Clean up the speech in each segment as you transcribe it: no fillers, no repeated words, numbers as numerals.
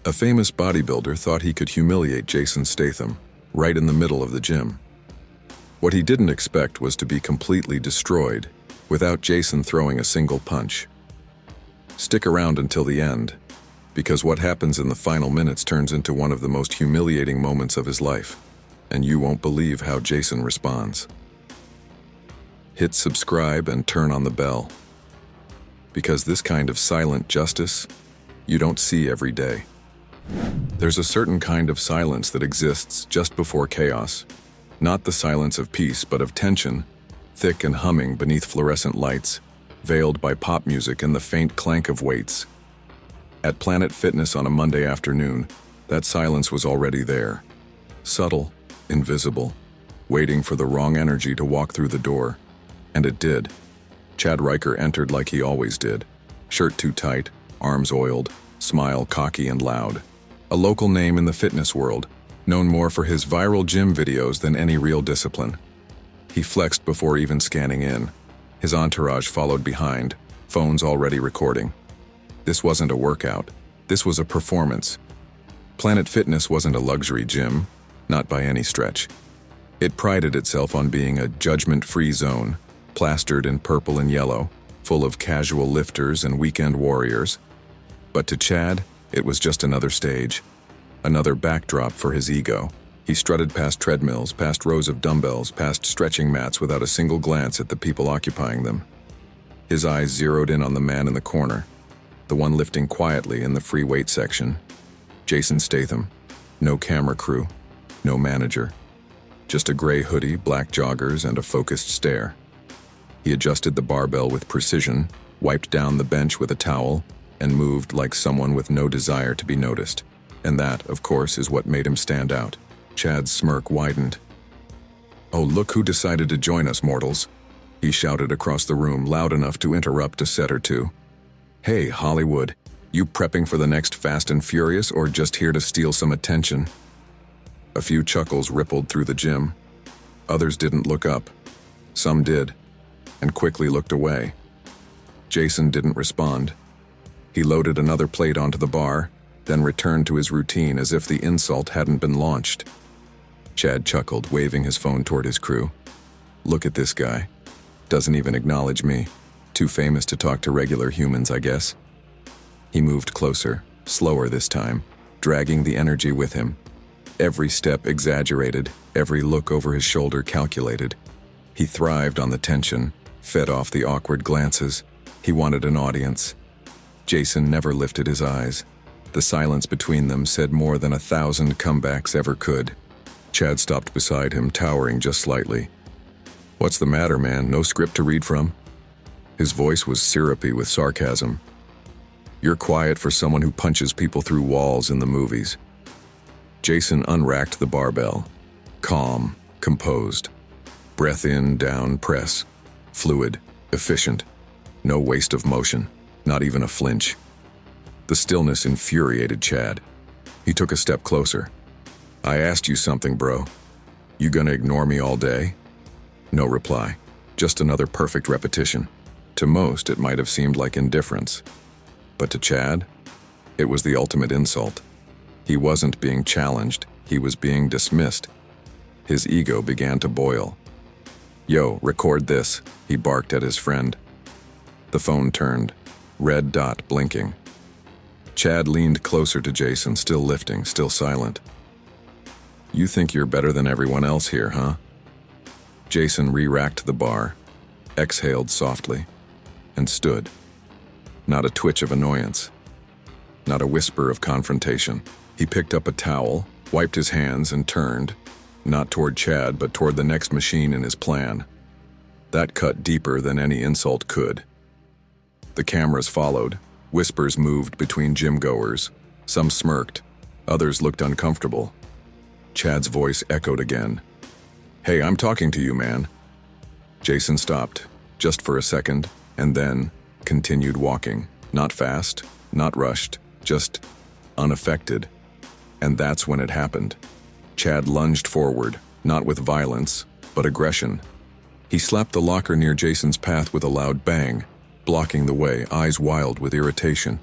A famous bodybuilder thought he could humiliate Jason Statham right in the middle of the gym. What he didn't expect was to be completely destroyed without Jason throwing a single punch. Stick around until the end, because what happens in the final minutes turns into one of the most humiliating moments of his life, and you won't believe how Jason responds. Hit subscribe and turn on the bell, because this kind of silent justice you don't see every day. There's a certain kind of silence that exists just before chaos, not the silence of peace but of tension, thick and humming beneath fluorescent lights, veiled by pop music and the faint clank of weights. At Planet Fitness on a Monday afternoon, that silence was already there, subtle, invisible, waiting for the wrong energy to walk through the door. And it did. Chad Riker entered like he always did, shirt too tight, arms oiled, smile cocky and loud. A local name in the fitness world, known more for his viral gym videos than any real discipline. He flexed before even scanning in. His entourage followed behind, phones already recording. This wasn't a workout. This was a performance. Planet Fitness wasn't a luxury gym, not by any stretch. It prided itself on being a judgment-free zone, plastered in purple and yellow, full of casual lifters and weekend warriors. But to Chad, it was just another stage, another backdrop for his ego. He strutted past treadmills, past rows of dumbbells, past stretching mats without a single glance at the people occupying them. His eyes zeroed in on the man in the corner, the one lifting quietly in the free weight section. Jason Statham. No camera crew, no manager. Just a gray hoodie, black joggers, and a focused stare. He adjusted the barbell with precision, wiped down the bench with a towel, and moved like someone with no desire to be noticed. And that, of course, is what made him stand out. Chad's smirk widened. "Oh, look who decided to join us, mortals," he shouted across the room, loud enough to interrupt a set or two. "Hey, Hollywood, you prepping for the next Fast and Furious or just here to steal some attention?" A few chuckles rippled through the gym. Others didn't look up. Some did, and quickly looked away. Jason didn't respond. He loaded another plate onto the bar, then returned to his routine as if the insult hadn't been launched. Chad chuckled, waving his phone toward his crew. "Look at this guy. Doesn't even acknowledge me. Too famous to talk to regular humans, I guess." He moved closer, slower this time, dragging the energy with him. Every step exaggerated, every look over his shoulder calculated. He thrived on the tension, fed off the awkward glances. He wanted an audience. Jason never lifted his eyes. The silence between them said more than 1,000 comebacks ever could. Chad stopped beside him, towering just slightly. "What's the matter, man? No script to read from?" His voice was syrupy with sarcasm. "You're quiet for someone who punches people through walls in the movies." Jason unracked the barbell. Calm, composed. Breath in, down, press. Fluid, efficient. No waste of motion, not even a flinch. The stillness infuriated Chad. He took a step closer. "I asked you something, bro. You gonna ignore me all day?" No reply. Just another perfect repetition. To most, it might have seemed like indifference. But to Chad, it was the ultimate insult. He wasn't being challenged, he was being dismissed. His ego began to boil. "Yo, record this," he barked at his friend. The phone turned, red dot blinking. Chad leaned closer to Jason, still lifting, still silent. "You think you're better than everyone else here, huh?" Jason re-racked the bar, exhaled softly, and stood. Not a twitch of annoyance, not a whisper of confrontation. He picked up a towel, wiped his hands, and turned, not toward Chad, but toward the next machine in his plan. That cut deeper than any insult could. The cameras followed. Whispers moved between gym-goers. Some smirked. Others looked uncomfortable. Chad's voice echoed again. "Hey, I'm talking to you, man." Jason stopped, just for a second, and then continued walking. Not fast, not rushed, just unaffected. And that's when it happened. Chad lunged forward, not with violence, but aggression. He slapped the locker near Jason's path with a loud bang, blocking the way, eyes wild with irritation.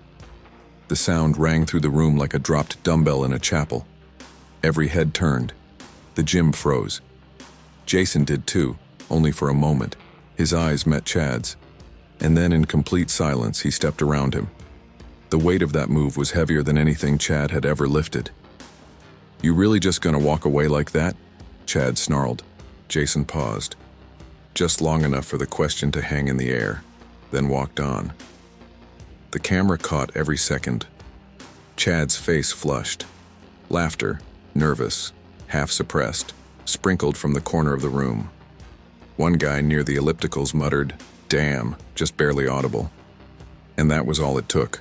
The sound rang through the room like a dropped dumbbell in a chapel. Every head turned. The gym froze. Jason did too, only for a moment. His eyes met Chad's, and then in complete silence he stepped around him. The weight of that move was heavier than anything Chad had ever lifted. "You really just gonna walk away like that?" Chad snarled. Jason paused, just long enough for the question to hang in the air, then walked on. The camera caught every second. Chad's face flushed. Laughter, nervous, half suppressed, sprinkled from the corner of the room. One guy near the ellipticals muttered, "Damn," just barely audible. And that was all it took.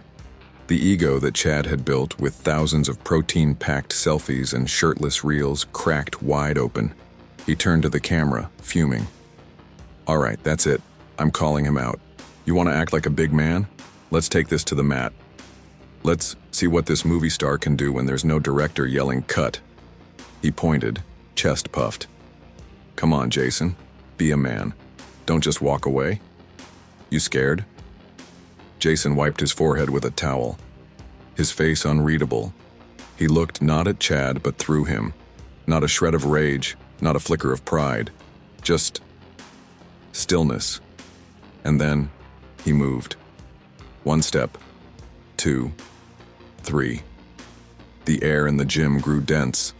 The ego that Chad had built with thousands of protein-packed selfies and shirtless reels cracked wide open. He turned to the camera, fuming. "All right, that's it. I'm calling him out. You want to act like a big man? Let's take this to the mat. Let's see what this movie star can do when there's no director yelling cut." He pointed, chest puffed. "Come on, Jason. Be a man. Don't just walk away. You scared?" Jason wiped his forehead with a towel, his face unreadable. He looked not at Chad but through him. Not a shred of rage, not a flicker of pride. Just stillness. And then he moved. One step, 2, 3. The air in the gym grew dense.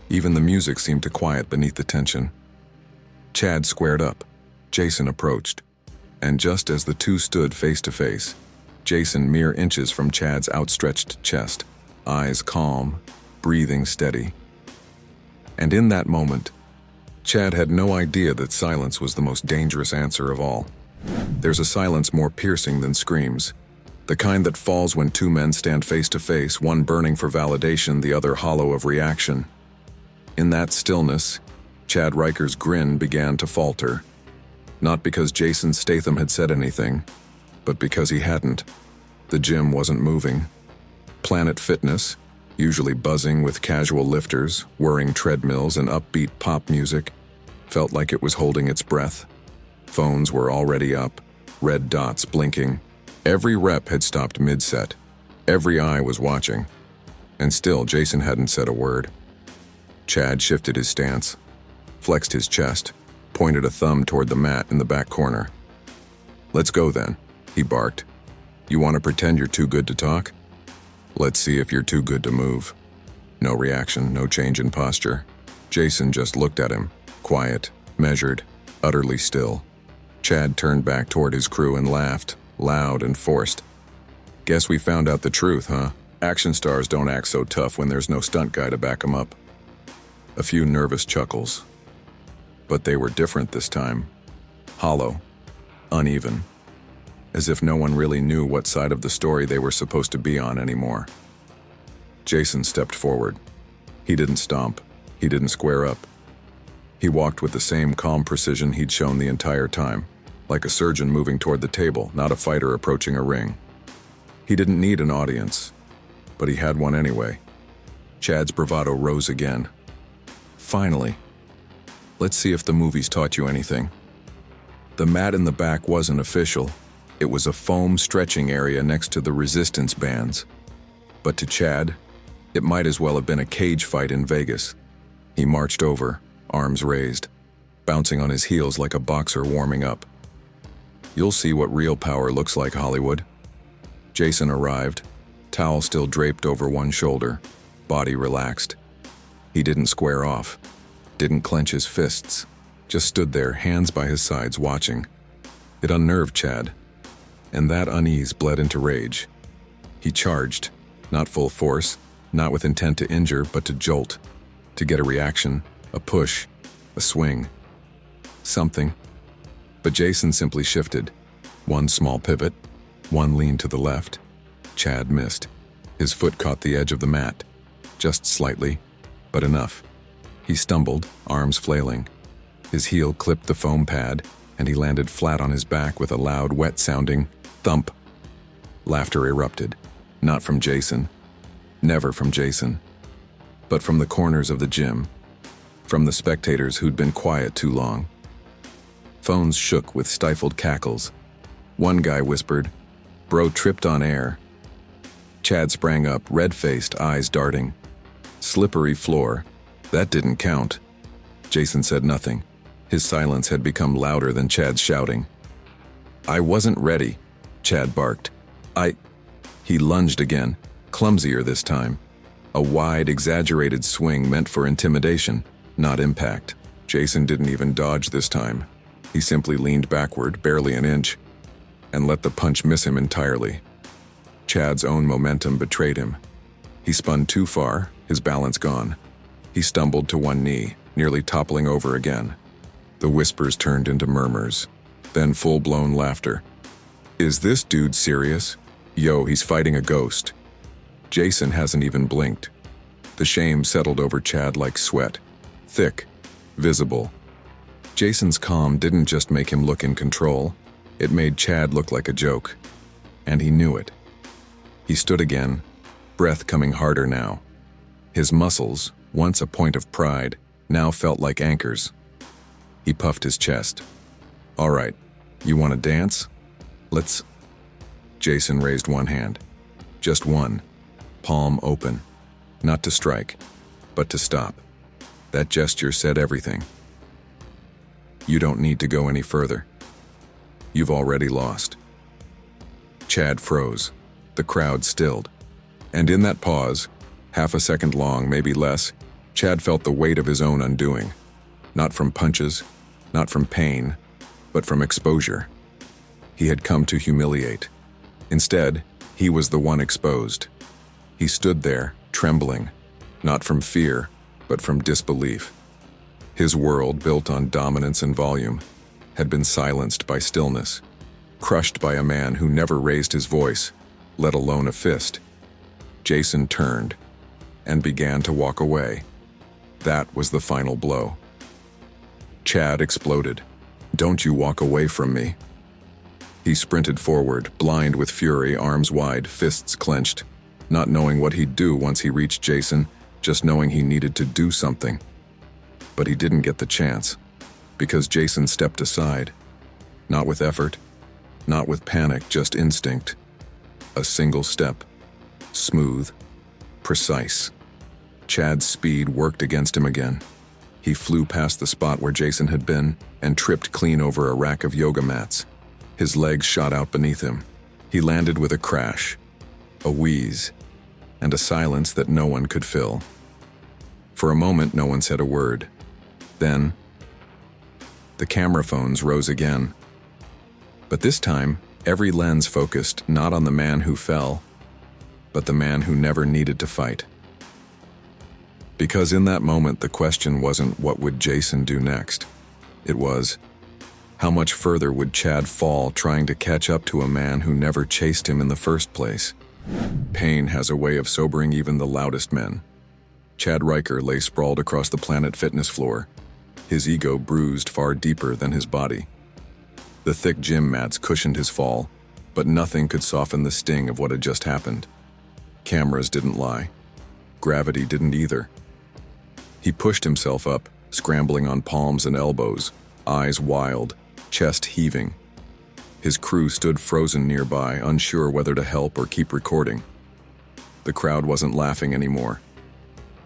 Even the music seemed to quiet beneath the tension. Chad squared up. Jason approached. And just as the two stood face to face, Jason mere inches from Chad's outstretched chest, eyes calm, breathing steady. And in that moment, Chad had no idea that silence was the most dangerous answer of all. There's a silence more piercing than screams, the kind that falls when two men stand face to face, one burning for validation, the other hollow of reaction. In that stillness, Chad Riker's grin began to falter. Not because Jason Statham had said anything, but because he hadn't. The gym wasn't moving. Planet Fitness, usually buzzing with casual lifters, whirring treadmills and upbeat pop music, felt like it was holding its breath. Phones were already up, red dots blinking. Every rep had stopped mid-set. Every eye was watching. And still, Jason hadn't said a word. Chad shifted his stance, flexed his chest, pointed a thumb toward the mat in the back corner. "Let's go then," he barked. "You want to pretend you're too good to talk? Let's see if you're too good to move." No reaction, no change in posture. Jason just looked at him, quiet, measured, utterly still. Chad turned back toward his crew and laughed, loud and forced. "Guess we found out the truth, huh? Action stars don't act so tough when there's no stunt guy to back them up." A few nervous chuckles. But they were different this time. Hollow, uneven, as if no one really knew what side of the story they were supposed to be on anymore. Jason stepped forward. He didn't stomp. He didn't square up. He walked with the same calm precision he'd shown the entire time, like a surgeon moving toward the table, not a fighter approaching a ring. He didn't need an audience, but he had one anyway. Chad's bravado rose again. "Finally. Let's see if the movies taught you anything." The mat in the back wasn't official. It was a foam stretching area next to the resistance bands. But to Chad, it might as well have been a cage fight in Vegas. He marched over, arms raised, bouncing on his heels like a boxer warming up. "You'll see what real power looks like, Hollywood." Jason arrived, towel still draped over one shoulder, body relaxed. He didn't square off, didn't clench his fists, just stood there, hands by his sides, watching. It unnerved Chad, and that unease bled into rage. He charged, not full force, not with intent to injure, but to jolt, to get a reaction, a push, a swing, something. But Jason simply shifted. One small pivot, one lean to the left. Chad missed. His foot caught the edge of the mat, just slightly, but enough. He stumbled, arms flailing. His heel clipped the foam pad, and he landed flat on his back with a loud, wet-sounding thump. Laughter erupted, not from Jason, never from Jason, but from the corners of the gym, from the spectators who'd been quiet too long. Phones shook with stifled cackles. One guy whispered, "Bro tripped on air." Chad sprang up, red-faced, eyes darting. Slippery floor. That didn't count. Jason said nothing. His silence had become louder than Chad's shouting. I wasn't ready, Chad barked. He lunged again, clumsier this time. A wide, exaggerated swing meant for intimidation, not impact. Jason didn't even dodge this time. He simply leaned backward, barely an inch, and let the punch miss him entirely. Chad's own momentum betrayed him. He spun too far, his balance gone. He stumbled to one knee, nearly toppling over again. The whispers turned into murmurs, then full-blown laughter. Is this dude serious? Yo, he's fighting a ghost. Jason hasn't even blinked. The shame settled over Chad like sweat. Thick, visible. Jason's calm didn't just make him look in control, it made Chad look like a joke. And he knew it. He stood again, breath coming harder now. His muscles, once a point of pride, now felt like anchors. He puffed his chest. All right, you want to dance? Let's... Jason raised one hand. Just one. Palm open. Not to strike, but to stop. That gesture said everything. You don't need to go any further. You've already lost. Chad froze. The crowd stilled. And in that pause, half a second long, maybe less, Chad felt the weight of his own undoing. Not from punches, not from pain, but from exposure. He had come to humiliate. Instead, he was the one exposed. He stood there, trembling, not from fear, but from disbelief. His world, built on dominance and volume, had been silenced by stillness, crushed by a man who never raised his voice, let alone a fist. Jason turned and began to walk away. That was the final blow. Chad exploded. Don't you walk away from me. He sprinted forward, blind with fury, arms wide, fists clenched, not knowing what he'd do once he reached Jason, just knowing he needed to do something. But he didn't get the chance, because Jason stepped aside. Not with effort, not with panic, just instinct. A single step. Smooth. Precise. Chad's speed worked against him again. He flew past the spot where Jason had been and tripped clean over a rack of yoga mats. His legs shot out beneath him. He landed with a crash, a wheeze, and a silence that no one could fill. For a moment, no one said a word. Then, the camera phones rose again. But this time, every lens focused not on the man who fell, but the man who never needed to fight. Because in that moment, the question wasn't what would Jason do next. It was, how much further would Chad fall trying to catch up to a man who never chased him in the first place? Pain has a way of sobering even the loudest men. Chad Riker lay sprawled across the Planet Fitness floor, his ego bruised far deeper than his body. The thick gym mats cushioned his fall, but nothing could soften the sting of what had just happened. Cameras didn't lie. Gravity didn't either. He pushed himself up, scrambling on palms and elbows, eyes wild, chest heaving. His crew stood frozen nearby, unsure whether to help or keep recording. The crowd wasn't laughing anymore.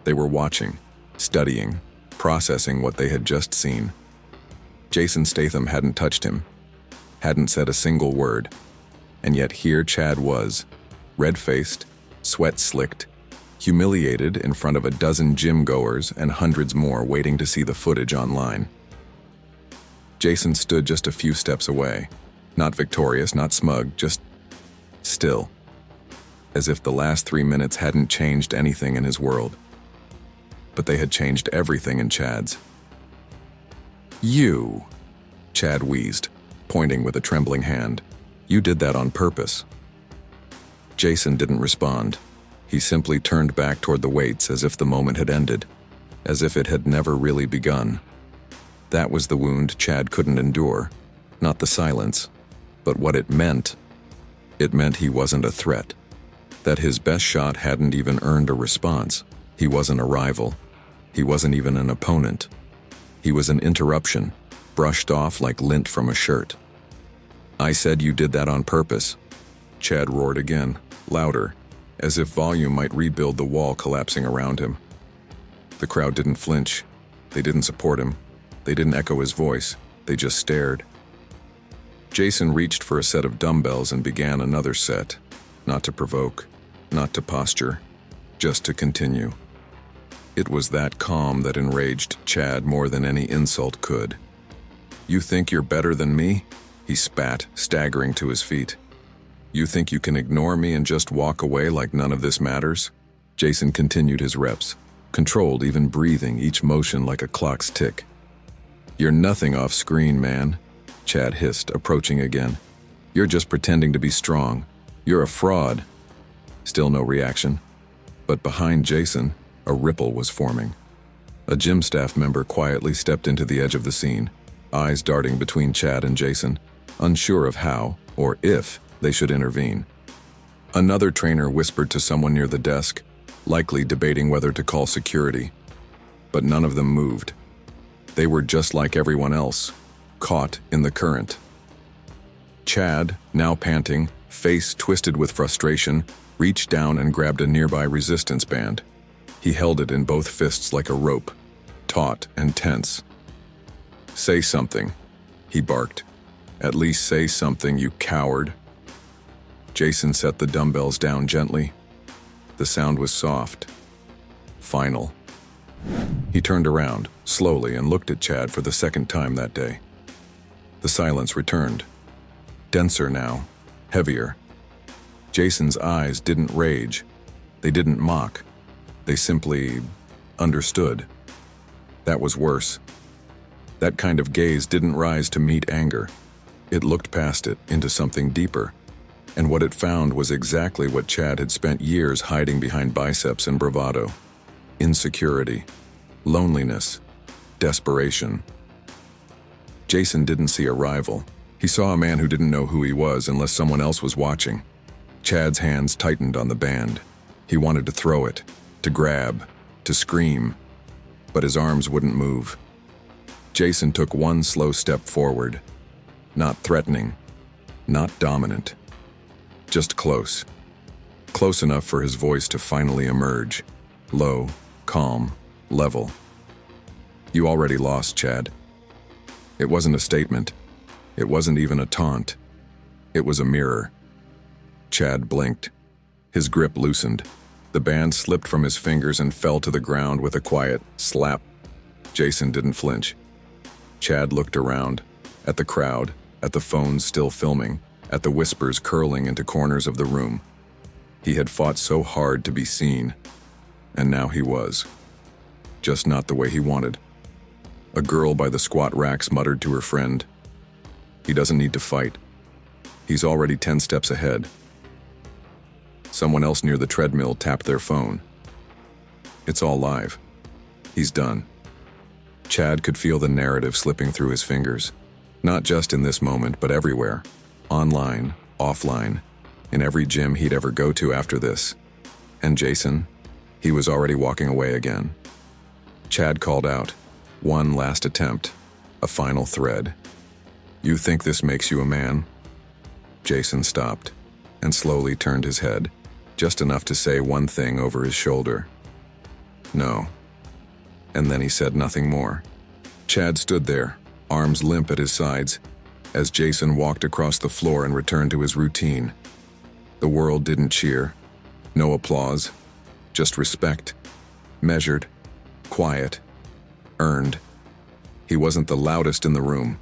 They were watching, studying, processing what they had just seen. Jason Statham hadn't touched him, hadn't said a single word, and yet here Chad was, red-faced, sweat-slicked, humiliated in front of a dozen gym-goers and hundreds more waiting to see the footage online. Jason stood just a few steps away, not victorious, not smug, just still, as if the last 3 minutes hadn't changed anything in his world. But they had changed everything in Chad's. You, Chad wheezed, pointing with a trembling hand. You did that on purpose. Jason didn't respond. He simply turned back toward the weights as if the moment had ended, as if it had never really begun. That was the wound Chad couldn't endure, not the silence, but what it meant. It meant he wasn't a threat, that his best shot hadn't even earned a response. He wasn't a rival. He wasn't even an opponent. He was an interruption, brushed off like lint from a shirt. I said you did that on purpose. Chad roared again, louder, as if volume might rebuild the wall collapsing around him. The crowd didn't flinch. They didn't support him. They didn't echo his voice. They just stared. Jason reached for a set of dumbbells and began another set. Not to provoke, not to posture, just to continue. It was that calm that enraged Chad more than any insult could. "You think you're better than me?" he spat, staggering to his feet. "You think you can ignore me and just walk away like none of this matters?" Jason continued his reps, controlled, even breathing, each motion like a clock's tick. "You're nothing off screen, man," Chad hissed, approaching again. "You're just pretending to be strong. You're a fraud." Still no reaction. But behind Jason, a ripple was forming. A gym staff member quietly stepped into the edge of the scene, eyes darting between Chad and Jason, unsure of how, or if, they should intervene. Another trainer whispered to someone near the desk, likely debating whether to call security. But none of them moved. They were just like everyone else, caught in the current. Chad, now panting, face twisted with frustration, reached down and grabbed a nearby resistance band. He held it in both fists like a rope, taut and tense. "Say something," he barked. "At least say something, you coward." Jason set the dumbbells down gently. The sound was soft, final. He turned around, slowly, and looked at Chad for the second time that day. The silence returned. Denser now, heavier. Jason's eyes didn't rage. They didn't mock. They simply understood. That was worse. That kind of gaze didn't rise to meet anger. It looked past it, into something deeper. And what it found was exactly what Chad had spent years hiding behind biceps and bravado. Insecurity, loneliness, desperation. Jason didn't see a rival. He saw a man who didn't know who he was unless someone else was watching. Chad's hands tightened on the band. He wanted to throw it, to grab, to scream, but his arms wouldn't move. Jason took one slow step forward, not threatening, not dominant, just close. Close enough for his voice to finally emerge, low, calm, level. "You already lost, Chad." It wasn't a statement. It wasn't even a taunt. It was a mirror. Chad blinked. His grip loosened. The band slipped from his fingers and fell to the ground with a quiet slap. Jason didn't flinch. Chad looked around, at the crowd, at the phones still filming, at the whispers curling into corners of the room. He had fought so hard to be seen, and now he was. Just not the way he wanted. A girl by the squat racks muttered to her friend, "He doesn't need to fight. He's already 10 steps ahead." Someone else near the treadmill tapped their phone. "It's all live. He's done." Chad could feel the narrative slipping through his fingers. Not just in this moment, but everywhere. Online, offline, in every gym he'd ever go to after this. And Jason? He was already walking away again. Chad called out. One last attempt. A final thread. "You think this makes you a man?" Jason stopped and slowly turned his head, just enough to say one thing over his shoulder. "No." And then he said nothing more. Chad stood there, arms limp at his sides, as Jason walked across the floor and returned to his routine. The world didn't cheer. No applause. Just respect. Measured. Quiet. Earned. He wasn't the loudest in the room.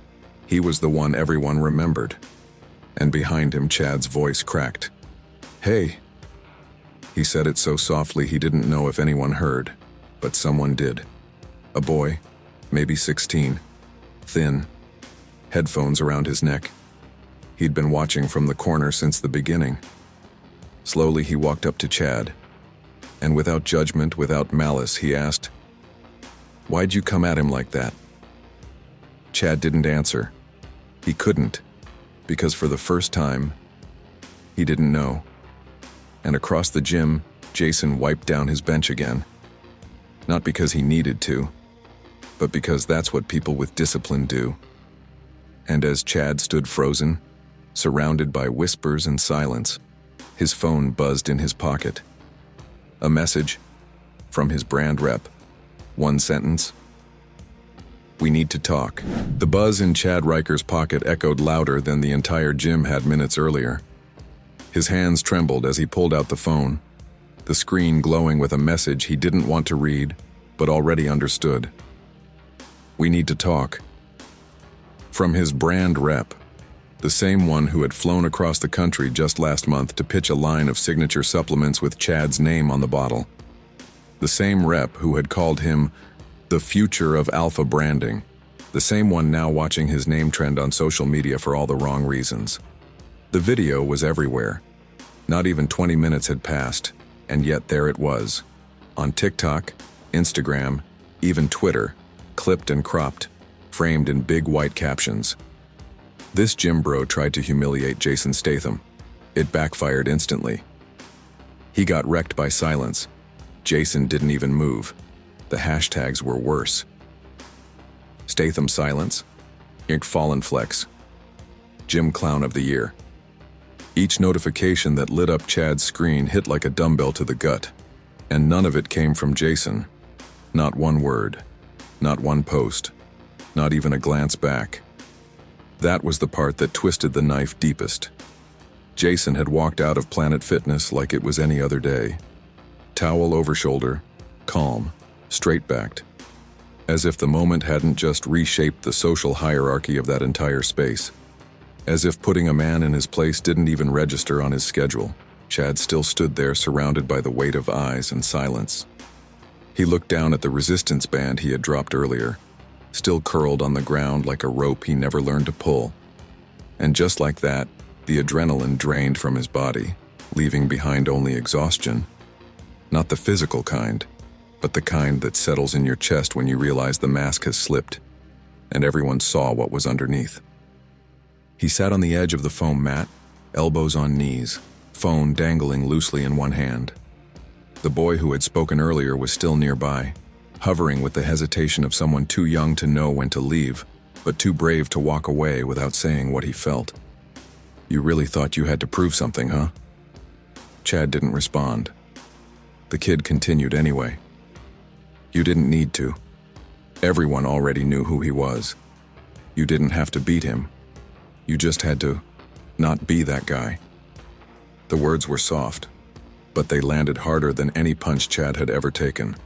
He was the one everyone remembered. And behind him, Chad's voice cracked. "Hey." He said it so softly he didn't know if anyone heard, but someone did. A boy, maybe 16, thin, headphones around his neck. He'd been watching from the corner since the beginning. Slowly he walked up to Chad, and without judgment, without malice, he asked, "Why'd you come at him like that?" Chad didn't answer. He couldn't, because for the first time, he didn't know. And across the gym, Jason wiped down his bench again. Not because he needed to, but because that's what people with discipline do. And as Chad stood frozen, surrounded by whispers and silence, his phone buzzed in his pocket. A message from his brand rep. One sentence. We need to talk. The buzz in Chad Riker's pocket echoed louder than the entire gym had minutes earlier. His hands trembled as he pulled out the phone, the screen glowing with a message he didn't want to read, but already understood. We need to talk. From his brand rep, the same one who had flown across the country just last month to pitch a line of signature supplements with Chad's name on the bottle. The same rep who had called him the future of alpha branding. The same one now watching his name trend on social media for all the wrong reasons. The video was everywhere. Not even 20 minutes had passed, and yet there it was. On TikTok, Instagram, even Twitter, clipped and cropped, framed in big white captions. This gym bro tried to humiliate Jason Statham. It backfired instantly. He got wrecked by silence. Jason didn't even move. The hashtags were worse. Statham silence, Inc. Fallen Flex, Gym Clown of the Year. Each notification that lit up Chad's screen hit like a dumbbell to the gut, and none of it came from Jason. Not one word, not one post, not even a glance back. That was the part that twisted the knife deepest. Jason had walked out of Planet Fitness like it was any other day. Towel over shoulder, calm, straight-backed, as if the moment hadn't just reshaped the social hierarchy of that entire space. As if putting a man in his place didn't even register on his schedule, Chad still stood there surrounded by the weight of eyes and silence. He looked down at the resistance band he had dropped earlier, still curled on the ground like a rope he never learned to pull. And just like that, the adrenaline drained from his body, leaving behind only exhaustion. Not the physical kind, but the kind that settles in your chest when you realize the mask has slipped, and everyone saw what was underneath. He sat on the edge of the foam mat, elbows on knees, phone dangling loosely in one hand. The boy who had spoken earlier was still nearby, hovering with the hesitation of someone too young to know when to leave, but too brave to walk away without saying what he felt. You really thought you had to prove something, huh? Chad didn't respond. The kid continued anyway. You didn't need to. Everyone already knew who he was. You didn't have to beat him. You just had to not be that guy. The words were soft, but they landed harder than any punch Chad had ever taken.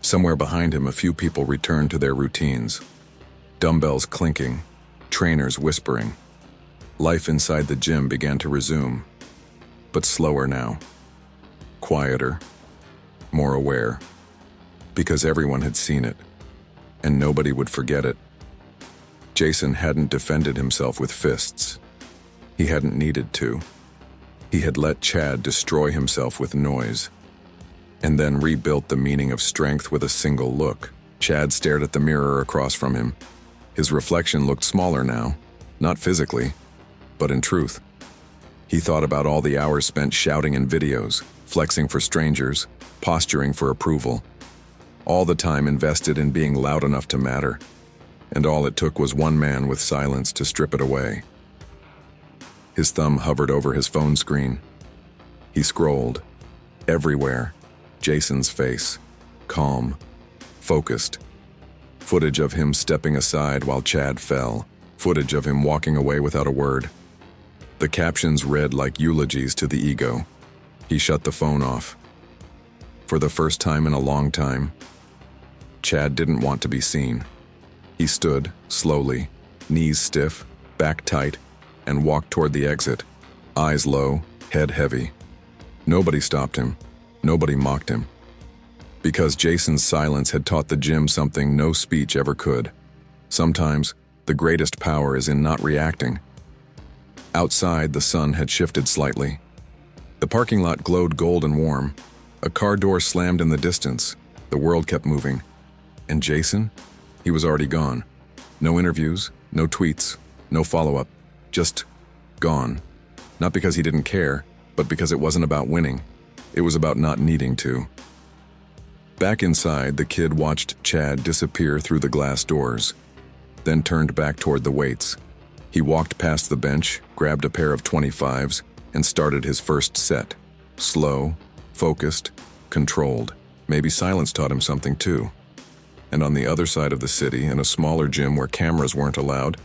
Somewhere behind him, a few people returned to their routines. Dumbbells clinking, trainers whispering. Life inside the gym began to resume, but slower now. Quieter, more aware. Because everyone had seen it, and nobody would forget it. Jason hadn't defended himself with fists. He hadn't needed to. He had let Chad destroy himself with noise, and then rebuilt the meaning of strength with a single look. Chad stared at the mirror across from him. His reflection looked smaller now, not physically, but in truth. He thought about all the hours spent shouting in videos, flexing for strangers, posturing for approval. All the time invested in being loud enough to matter, and all it took was one man with silence to strip it away. His thumb hovered over his phone screen. He scrolled. Everywhere, Jason's face, calm, focused. Footage of him stepping aside while Chad fell. Footage of him walking away without a word. The captions read like eulogies to the ego. He shut the phone off. For the first time in a long time, Chad didn't want to be seen. He stood, slowly, knees stiff, back tight, and walked toward the exit, eyes low, head heavy. Nobody stopped him. Nobody mocked him. Because Jason's silence had taught the gym something no speech ever could. Sometimes, the greatest power is in not reacting. Outside, the sun had shifted slightly. The parking lot glowed gold and warm. A car door slammed in the distance. The world kept moving. And Jason? He was already gone. No interviews, no tweets, no follow-up. Just gone. Not because he didn't care, but because it wasn't about winning. It was about not needing to. Back inside, the kid watched Chad disappear through the glass doors, then turned back toward the weights. He walked past the bench, grabbed a pair of 25s, and started his first set. Slow, focused, controlled. Maybe silence taught him something too. And on the other side of the city, in a smaller gym where cameras weren't allowed,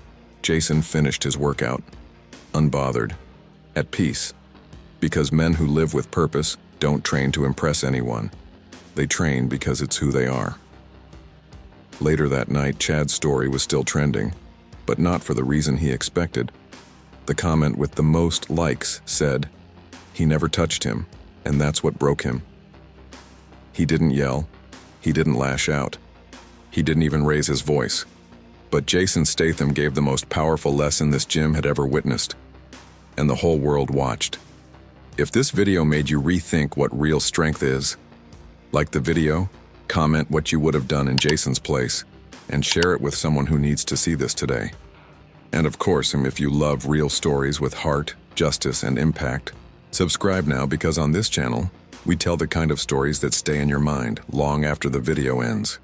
Jason finished his workout, unbothered, at peace. Because men who live with purpose don't train to impress anyone. They train because it's who they are. Later that night, Chad's story was still trending, but not for the reason he expected. The comment with the most likes said, "He never touched him, and that's what broke him." He didn't yell. He didn't lash out. He didn't even raise his voice. But Jason Statham gave the most powerful lesson this gym had ever witnessed, and the whole world watched. If this video made you rethink what real strength is, like the video, comment what you would have done in Jason's place, and share it with someone who needs to see this today. And of course, if you love real stories with heart, justice, and impact, subscribe now, because on this channel, we tell the kind of stories that stay in your mind long after the video ends.